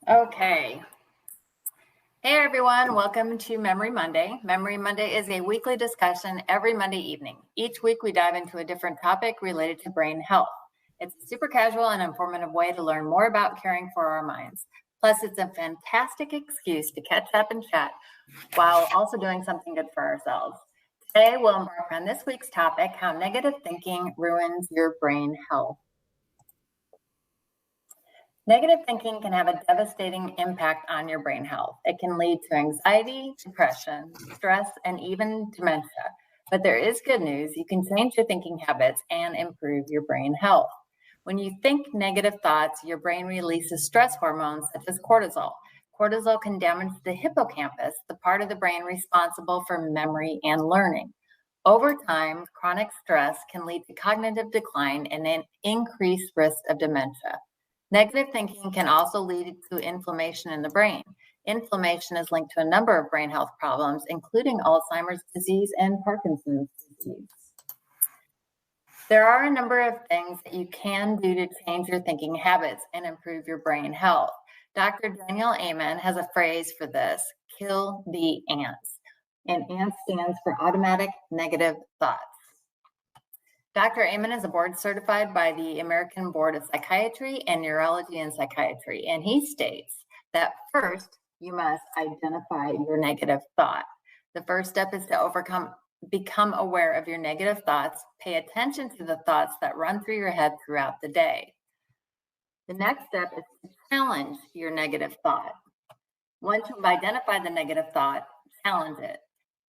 Okay. Hey everyone, welcome to Memory Monday. Memory Monday is a weekly discussion every Monday evening. Each week we dive into a different topic related to brain health. It's a super casual and informative way to learn more about caring for our minds. Plus, it's a fantastic excuse to catch up and chat while also doing something good for ourselves. Today we'll embark on this week's topic, how negative thinking ruins your brain health. Negative thinking can have a devastating impact on your brain health. It can lead to anxiety, depression, stress, and even dementia. But there is good news. You can change your thinking habits and improve your brain health. When you think negative thoughts, your brain releases stress hormones such as cortisol. Cortisol can damage the hippocampus, the part of the brain responsible for memory and learning. Over time, chronic stress can lead to cognitive decline and an increased risk of dementia. Negative thinking can also lead to inflammation in the brain. Inflammation is linked to a number of brain health problems, including Alzheimer's disease and Parkinson's disease. There are a number of things that you can do to change your thinking habits and improve your brain health. Dr. Daniel Amen has a phrase for this: kill the ants. And ANT stands for automatic negative thoughts. Dr. Amen is a board certified by the American Board of Psychiatry and Neurology and Psychiatry, and he states that first, you must identify your negative thought. The first step is to become aware of your negative thoughts. Pay attention to the thoughts that run through your head throughout the day. The next step is to challenge your negative thought. Once you've identified the negative thought, challenge it.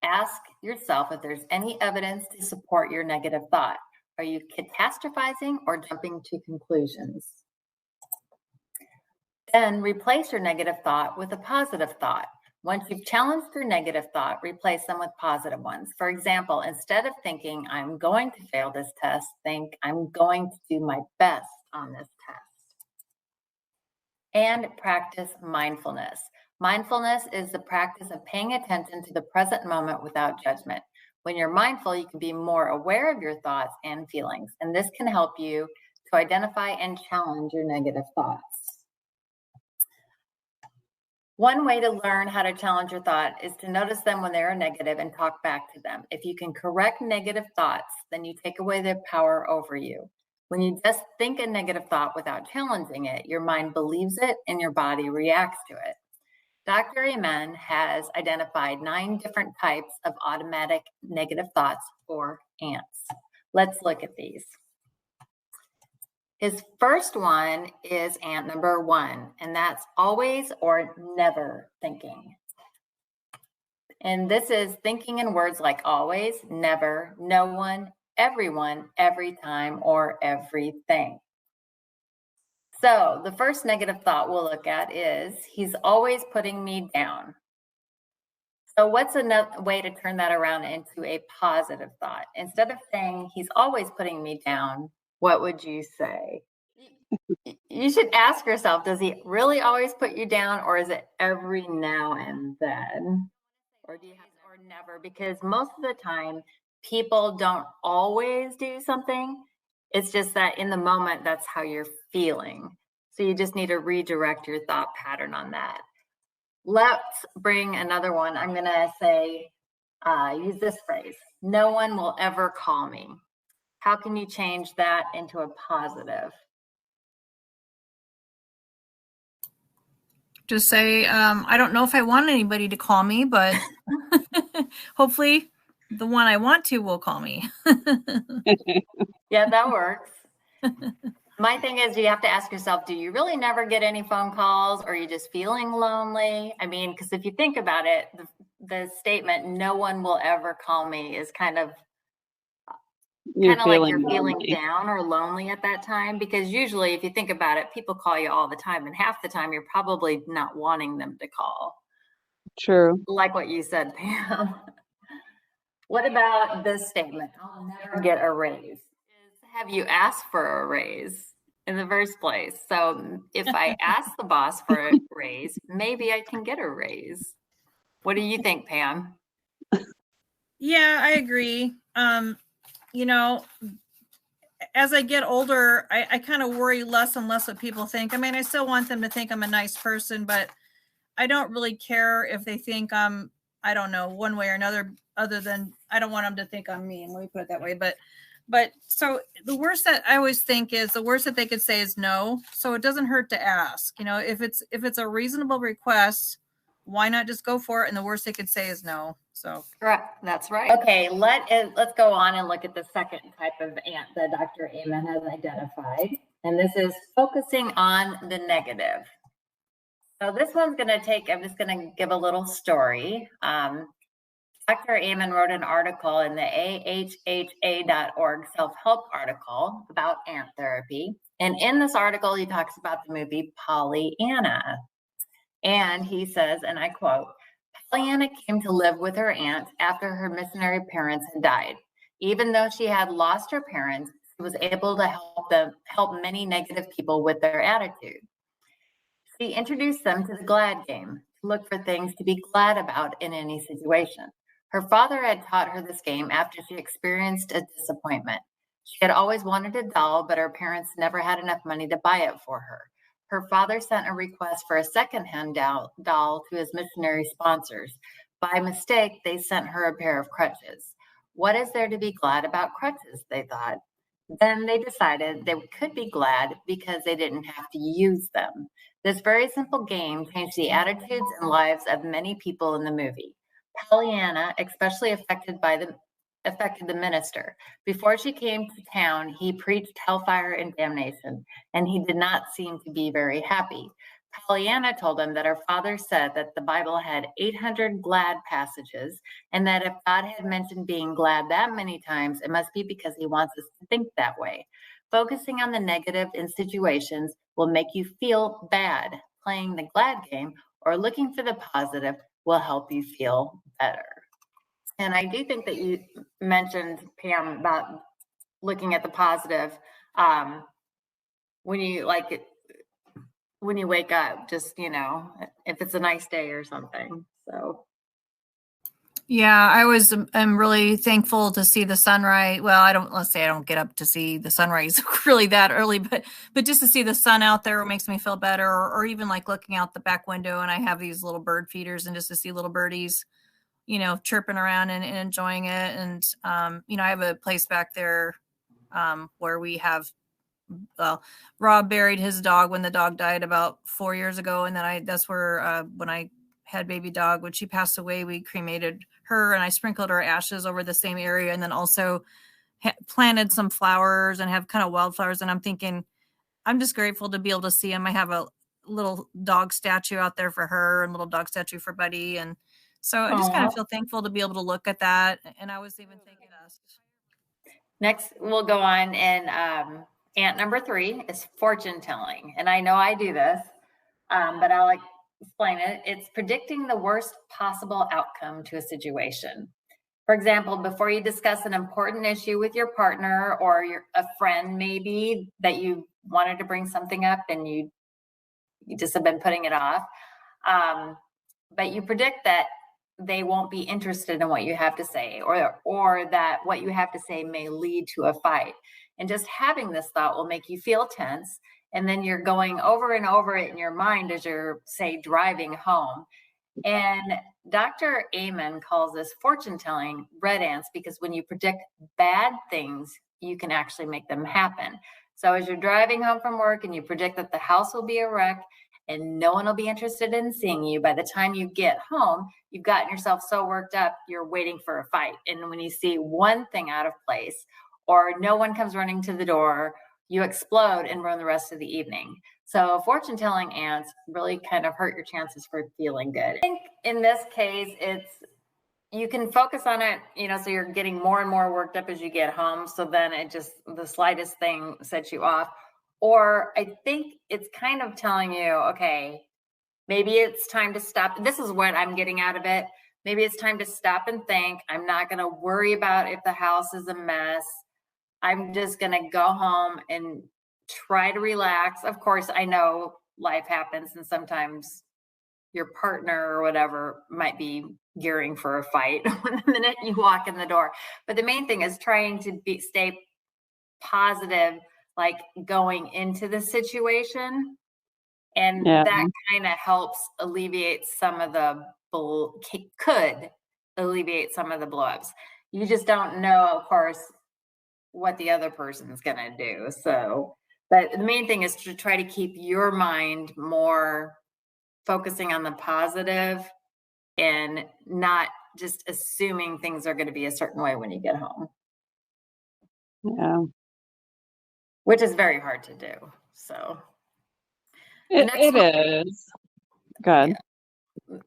Ask yourself if there's any evidence to support your negative thought. Are you catastrophizing or jumping to conclusions? Then replace your negative thought with a positive thought. Once you've challenged your negative thought, replace them with positive ones. For example, instead of thinking, I'm going to fail this test, think, I'm going to do my best on this test. And practice mindfulness. Mindfulness is the practice of paying attention to the present moment without judgment. When you're mindful, you can be more aware of your thoughts and feelings, and this can help you to identify and challenge your negative thoughts. One way to learn how to challenge your thought is to notice them when they are negative and talk back to them. If you can correct negative thoughts, then you take away their power over you. When you just think a negative thought without challenging it, your mind believes it and your body reacts to it. Dr. Amen has identified 9 different types of automatic negative thoughts, or ants. Let's look at these. His first one is ant number 1, and that's always or never thinking. And this is thinking in words like always, never, no one, everyone, every time, or everything. So the first negative thought we'll look at is, he's always putting me down. So what's another way to turn that around into a positive thought? Instead of saying, he's always putting me down, what would you say? You should ask yourself, does he really always put you down, or is it every now and then? Or do you have or never? Because most of the time, people don't always do something. It's just that in the moment, that's how you're feeling. So you just need to redirect your thought pattern on that. Let's bring another one. I'm going to say, use this phrase: no one will ever call me. How can you change that into a positive? Just say, I don't know if I want anybody to call me, but hopefully the one I want to will call me. Yeah, that works. My thing is, you have to ask yourself, do you really never get any phone calls, or are you just feeling lonely? I mean, because if you think about it, the statement, no one will ever call me, is kind of like you're feeling down or lonely at that time. Because usually, if you think about it, people call you all the time, and half the time you're probably not wanting them to call. True. Like what you said, Pam. What about this statement? I'll never get a raise. Have you asked for a raise in the first place? So if I ask the boss for a raise, maybe I can get a raise. What do you think, Pam? Yeah, I agree. as I get older, I kind of worry less and less what people think. I mean, I still want them to think I'm a nice person, but I don't really care if they think I'm, I don't know, one way or another, other than I don't want them to think I'm mean. Let me put it that way. But so the worst that I always think is the worst that they could say is no. So it doesn't hurt to ask. You know, if it's a reasonable request, why not just go for it? And the worst they could say is no. So Correct. That's right. Okay, let's go on and look at the second type of aunt that Dr. Amen has identified. And this is focusing on the negative. So this one's going to take, I'm just going to give a little story. Dr. Amen wrote an article in the AHHA.org self-help article about aunt therapy. And in this article, he talks about the movie Pollyanna. And he says, and I quote, Pollyanna came to live with her aunt after her missionary parents had died. Even though she had lost her parents, she was able to help many negative people with their attitude. She introduced them to the glad game, to look for things to be glad about in any situation. Her father had taught her this game after she experienced a disappointment. She had always wanted a doll, but her parents never had enough money to buy it for her. Her father sent a request for a second-hand doll to his missionary sponsors. By mistake, they sent her a pair of crutches. What is there to be glad about crutches, they thought. Then they decided they could be glad because they didn't have to use them. This very simple game changed the attitudes and lives of many people in the movie. Pollyanna, especially affected the minister. Before she came to town, he preached hellfire and damnation, and he did not seem to be very happy. Pollyanna told him that her father said that the Bible had 800 glad passages, and that if God had mentioned being glad that many times, it must be because he wants us to think that way. Focusing on the negative in situations will make you feel bad. Playing the glad game or looking for the positive will help you feel better. And I do think that you mentioned, Pam, about looking at the positive when you wake up, just, if it's a nice day or something. So. yeah, am really thankful to see the sunrise. Well, let's say I don't get up to see the sunrise really that early, but just to see the sun out there makes me feel better. Or even like looking out the back window and I have these little bird feeders and just to see little birdies, chirping around and enjoying it. And, I have a place back there where we have, Rob buried his dog when the dog died about 4 years ago. And then that's where, when I had baby dog, when she passed away, we cremated her and I sprinkled her ashes over the same area. And then also planted some flowers and have kind of wildflowers. And I'm thinking, I'm just grateful to be able to see them. I have a little dog statue out there for her and a little dog statue for Buddy. And so I just kind of feel thankful to be able to look at that. And I was even thinking next we'll go on, and aunt number 3 is fortune telling. And I know I do this, but I'll explain it. It's predicting the worst possible outcome to a situation. For example, before you discuss an important issue with your partner or a friend, maybe that you wanted to bring something up and you just have been putting it off, but you predict that they won't be interested in what you have to say, or that what you have to say may lead to a fight. And just having this thought will make you feel tense. And then you're going over and over it in your mind as you're, say, driving home. And Dr. Amen calls this fortune telling red ants, because when you predict bad things, you can actually make them happen. So as you're driving home from work and you predict that the house will be a wreck and no one will be interested in seeing you, by the time you get home, you've gotten yourself so worked up, you're waiting for a fight. And when you see one thing out of place or no one comes running to the door, you explode and ruin the rest of the evening. So fortune telling ants really kind of hurt your chances for feeling good. I think in this case, you can focus on it, so you're getting more and more worked up as you get home. So then the slightest thing sets you off. Or I think it's kind of telling you, okay, maybe it's time to stop. This is what I'm getting out of it. Maybe it's time to stop and think. I'm not going to worry about if the house is a mess. I'm just going to go home and try to relax. Of course, I know life happens and sometimes your partner or whatever might be gearing for a fight the minute you walk in the door. But the main thing is trying to stay positive, like going into the situation. And Yeah. that kind of helps alleviate some of the, could alleviate some of the blowups. You just don't know, of course, what the other person's going to do. So, but the main thing is to try to keep your mind more focusing on the positive and not just assuming things are going to be a certain way when you get home. Yeah. Which is very hard to do. So It is. Good. Yeah.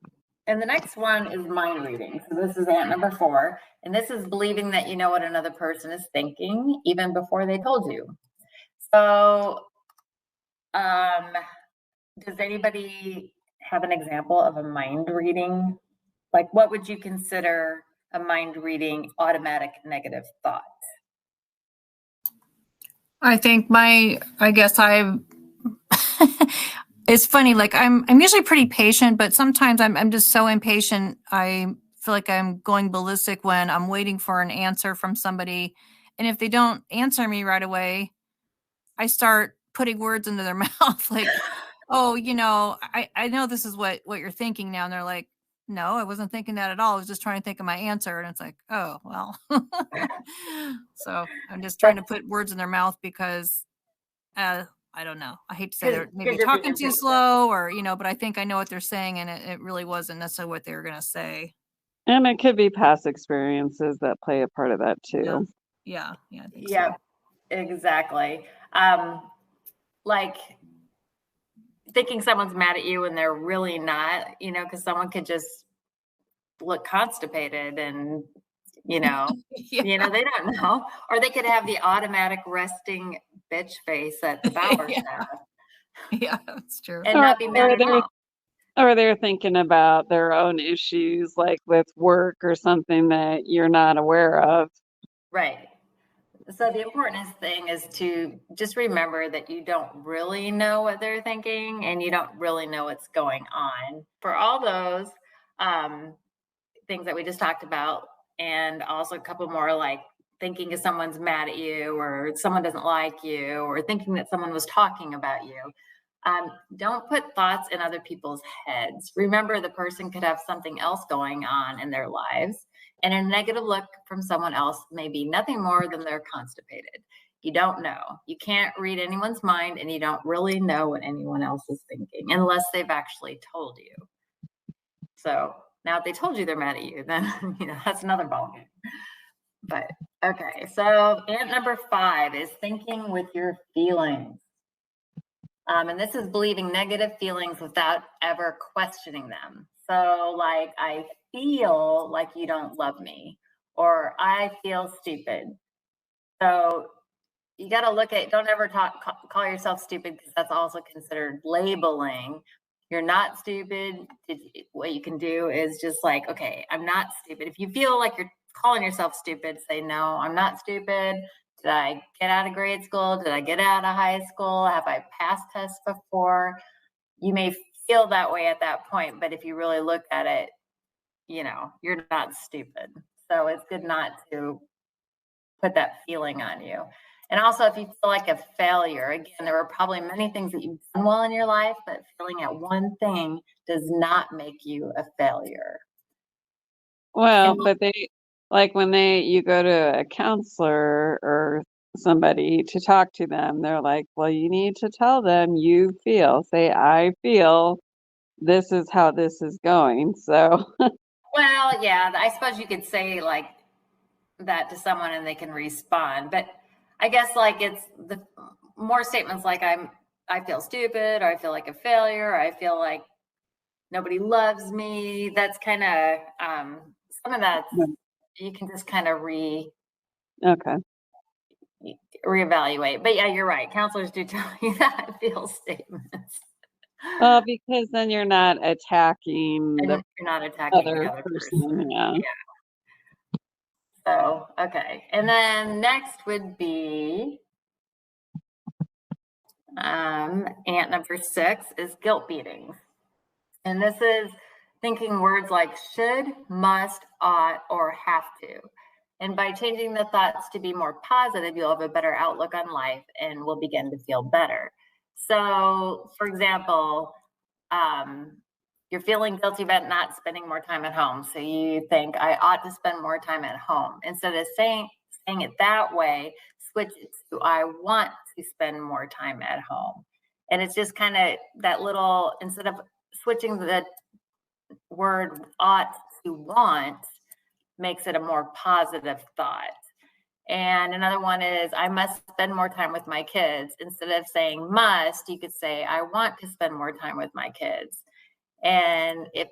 And the next one is mind reading. So this is ant number 4. And this is believing that you know what another person is thinking even before they told you. So does anybody have an example of a mind reading? Like, what would you consider a mind reading automatic negative thought? I think it's funny, like I'm usually pretty patient, but sometimes I'm just so impatient. I feel like I'm going ballistic when I'm waiting for an answer from somebody. And if they don't answer me right away, I start putting words into their mouth like, oh, I know this is what you're thinking now. And they're like, no, I wasn't thinking that at all. I was just trying to think of my answer. And it's like, oh, well. So I'm just trying to put words in their mouth because I don't know. I hate to say they're maybe talking too slow or, but I think I know what they're saying and it really wasn't necessarily what they were going to say. And it could be past experiences that play a part of that too. Yeah. I think so. Exactly. Like thinking someone's mad at you and they're really not, because someone could just look constipated and, they don't know. Or they could have the automatic resting bitch face that the Bowers have. Yeah, that's true. And not be mad at all. Or they're thinking about their own issues, like with work or something that you're not aware of. Right. So the important thing is to just remember that you don't really know what they're thinking and you don't really know what's going on. For all those things that we just talked about, and also a couple more like thinking if someone's mad at you or someone doesn't like you or thinking that someone was talking about you, don't put thoughts in other people's heads. Remember, the person could have something else going on in their lives. And a negative look from someone else may be nothing more than they're constipated. You don't know. You can't read anyone's mind and you don't really know what anyone else is thinking unless they've actually told you. So now if they told you they're mad at you, then that's another ballgame. But okay, so ant number 5 is thinking with your feelings. And this is believing negative feelings without ever questioning them. So like, I feel like you don't love me, or I feel stupid. So you got to look at, don't ever call yourself stupid because that's also considered labeling. You're not stupid. What you can do is just like, okay, I'm not stupid. If you feel like you're calling yourself stupid, say, no, I'm not stupid. Did I get out of grade school? Did I get out of high school? Have I passed tests before? You may feel that way at that point, but if you really look at it, you're not stupid. So it's good not to put that feeling on you. And also, if you feel like a failure, again, there are probably many things that you've done well in your life, but failing at one thing does not make you a failure. Well, but when you go to a counselor or somebody to talk to them, they're like, well, you need to tell them you feel. Say, I feel this is how this is going. So, well, yeah, I suppose you could say like that to someone and they can respond. But I guess like it's the more statements like I feel stupid, or I feel like a failure, or I feel like nobody loves me. That's kind of some of that you can just kind of reevaluate. But yeah, you're right. Counselors do tell you that feel statements. Well, because then you're not attacking the other person. Yeah. So, okay. And then next would be ant number 6 is guilt beating. And this is thinking words like should, must, ought, or have to. And by changing the thoughts to be more positive, you'll have a better outlook on life and will begin to feel better. So, for example, you're feeling guilty about not spending more time at home. So you think, I ought to spend more time at home. Instead of saying it that way, switch it to, I want to spend more time at home. And it's just kind of that little, instead of switching the word ought to want, makes it a more positive thought. And another one is, I must spend more time with my kids. Instead of saying must, you could say, I want to spend more time with my kids. And if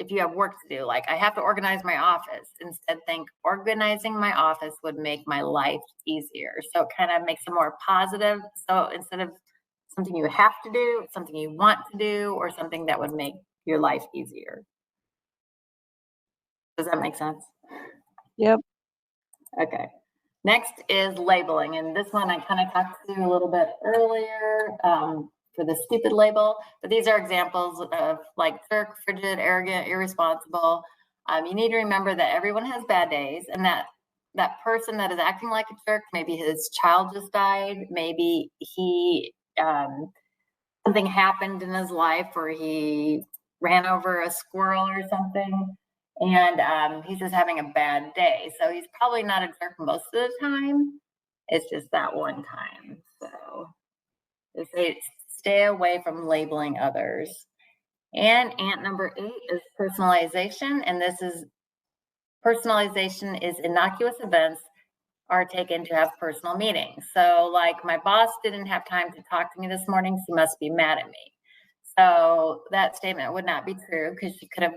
you have work to do, like I have to organize my office, instead think organizing my office would make my life easier. So it kind of makes it more positive. So instead of something you have to do, it's something you want to do, or something that would make your life easier. Does that make sense? Yep. Okay. Next is labeling. And this one I kind of talked to a little bit earlier for the stupid label. But these are examples of like jerk, frigid, arrogant, irresponsible. You need to remember that everyone has bad days, and that person that is acting like a jerk, maybe his child just died, maybe he something happened in his life where he ran over a squirrel or something, and he's just having a bad day. So he's probably not a jerk most of the time. It's just that one time. So they say stay away from labeling others. And ant number 8 is personalization. And this is personalization is innocuous events are taken to have personal meanings. So like my boss didn't have time to talk to me this morning, she must be mad at me. So that statement would not be true, because she could have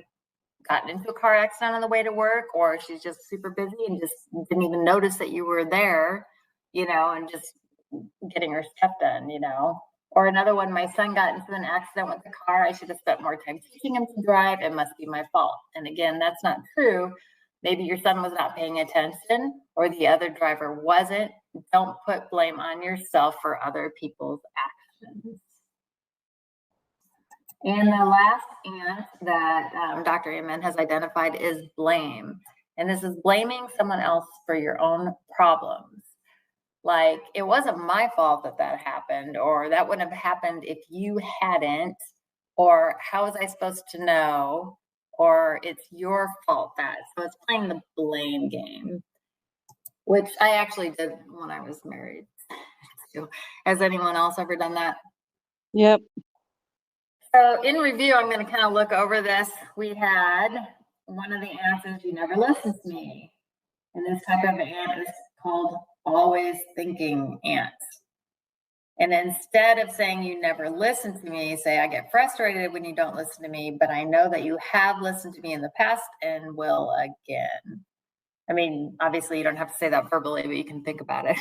gotten into a car accident on the way to work, or she's just super busy and just didn't even notice that you were there, and just getting her stuff done, Or another one, my son got into an accident with the car. I should have spent more time teaching him to drive. It must be my fault. And again, that's not true. Maybe your son was not paying attention, or the other driver wasn't. Don't put blame on yourself for other people's actions. And the last ant that Dr. Amen has identified is blame. And this is blaming someone else for your own problems. Like, it wasn't my fault that happened, or that wouldn't have happened if you hadn't, or how was I supposed to know, or it's your fault that. So it's playing the blame game, which I actually did when I was married. Has anyone else ever done that? Yep. So in review, I'm going to kind of look over this. We had one of the ants is, you never listen to me. And this type of ant is called always thinking ant. And instead of saying you never listen to me, say I get frustrated when you don't listen to me, but I know that you have listened to me in the past and will again. I mean, obviously you don't have to say that verbally, but you can think about it.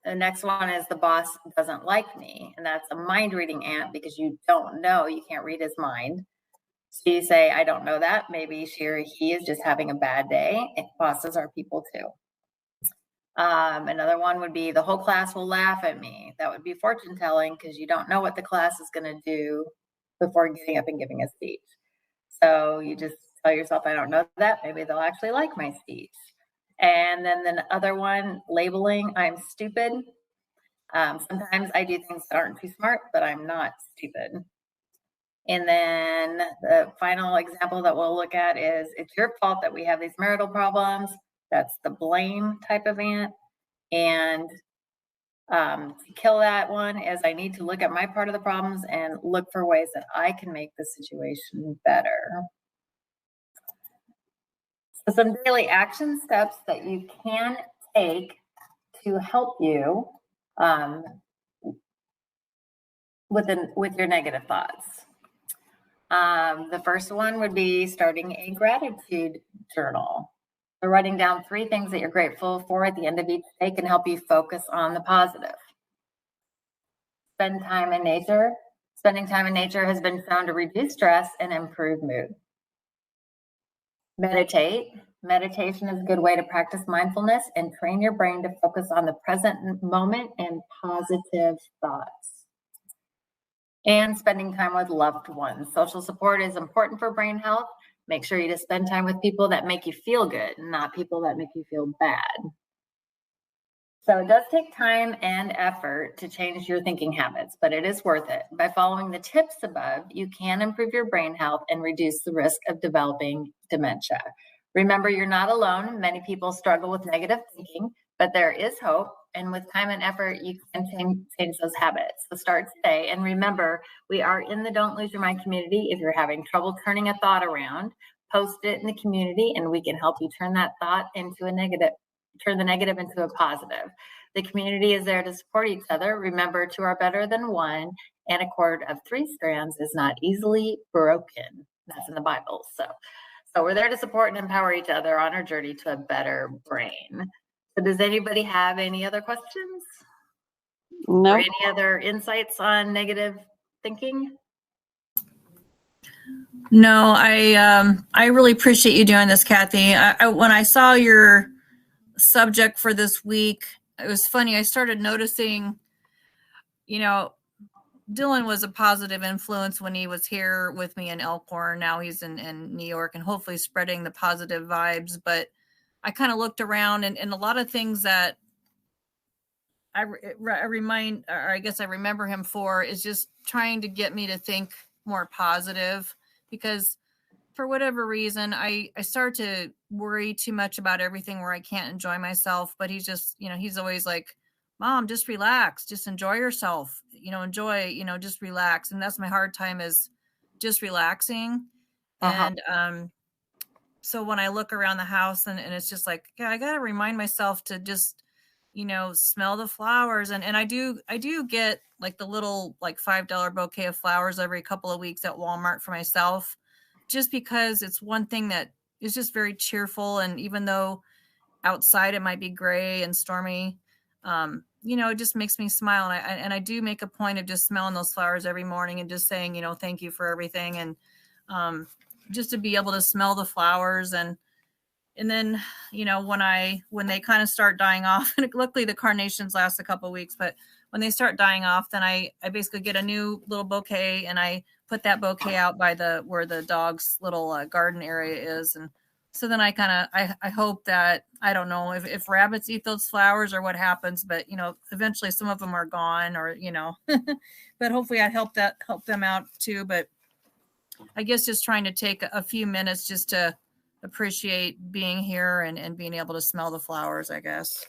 The next one is the boss doesn't like me. And that's a mind reading ant, because you don't know, you can't read his mind. So you say, I don't know that. Maybe she or he is just having a bad day. And bosses are people too. Another one would be the whole class will laugh at me. That would be fortune telling, because you don't know what the class is going to do before getting up and giving a speech. So you just tell yourself, I don't know that. Maybe they'll actually like my speech. And then the other one, labeling, I'm stupid. Sometimes I do things that aren't too smart, but I'm not stupid. And then the final example that we'll look at is, it's your fault that we have these marital problems. That's the blame type of ant. And to kill that one is, I need to look at my part of the problems and look for ways that I can make the situation better. So some daily action steps that you can take to help you with your negative thoughts. The first one would be starting a gratitude journal. So writing down 3 things that you're grateful for at the end of each day can help you focus on the positive. Spend time in nature. Spending time in nature has been shown to reduce stress and improve mood. Meditate. Meditation is a good way to practice mindfulness and train your brain to focus on the present moment and positive thoughts. And spending time with loved ones. Social support is important for brain health. Make sure you just spend time with people that make you feel good, not people that make you feel bad. So it does take time and effort to change your thinking habits, but it is worth it. By following the tips above, you can improve your brain health and reduce the risk of developing dementia. Remember, you're not alone. Many people struggle with negative thinking, but there is hope. And with time and effort, you can change those habits. So start today. And remember, we are in the Don't Lose Your Mind community. If you're having trouble turning a thought around, post it in the community and we can help you turn that thought into a negative, turn the negative into a positive. The community is there to support each other. Remember, two are better than one, and a cord of three strands is not easily broken. That's in the Bible. So we're there to support and empower each other on our journey to a better brain. So does anybody have any other questions? No. Or any other insights on negative thinking? No, I really appreciate you doing this, Kathy. When I saw your subject for this week, it was funny. I started noticing, Dylan was a positive influence when he was here with me in Elkhorn. Now he's in New York and hopefully spreading the positive vibes. But I kind of looked around and a lot of things that I remember him for is just trying to get me to think more positive, because for whatever reason, I start to worry too much about everything where I can't enjoy myself. But he's just, he's always like, Mom, just relax, just enjoy yourself, just relax. And that's my hard time, is just relaxing. And so when I look around the house and it's just like, yeah, I got to remind myself to just, smell the flowers. And I do get like the little like $5 bouquet of flowers every couple of weeks at Walmart for myself, just because it's one thing that is just very cheerful. And even though outside it might be gray and stormy, it just makes me smile. And I do make a point of just smelling those flowers every morning and just saying, thank you for everything. And just to be able to smell the flowers. And then, when they kind of start dying off, and luckily the carnations last a couple of weeks, but when they start dying off, then I basically get a new little bouquet and I put that bouquet out by where the dog's little garden area is. And so then I hope that, I don't know if rabbits eat those flowers or what happens, but, eventually some of them are gone, or, but hopefully I help them out too. But I guess just trying to take a few minutes just to appreciate being here and being able to smell the flowers, I guess.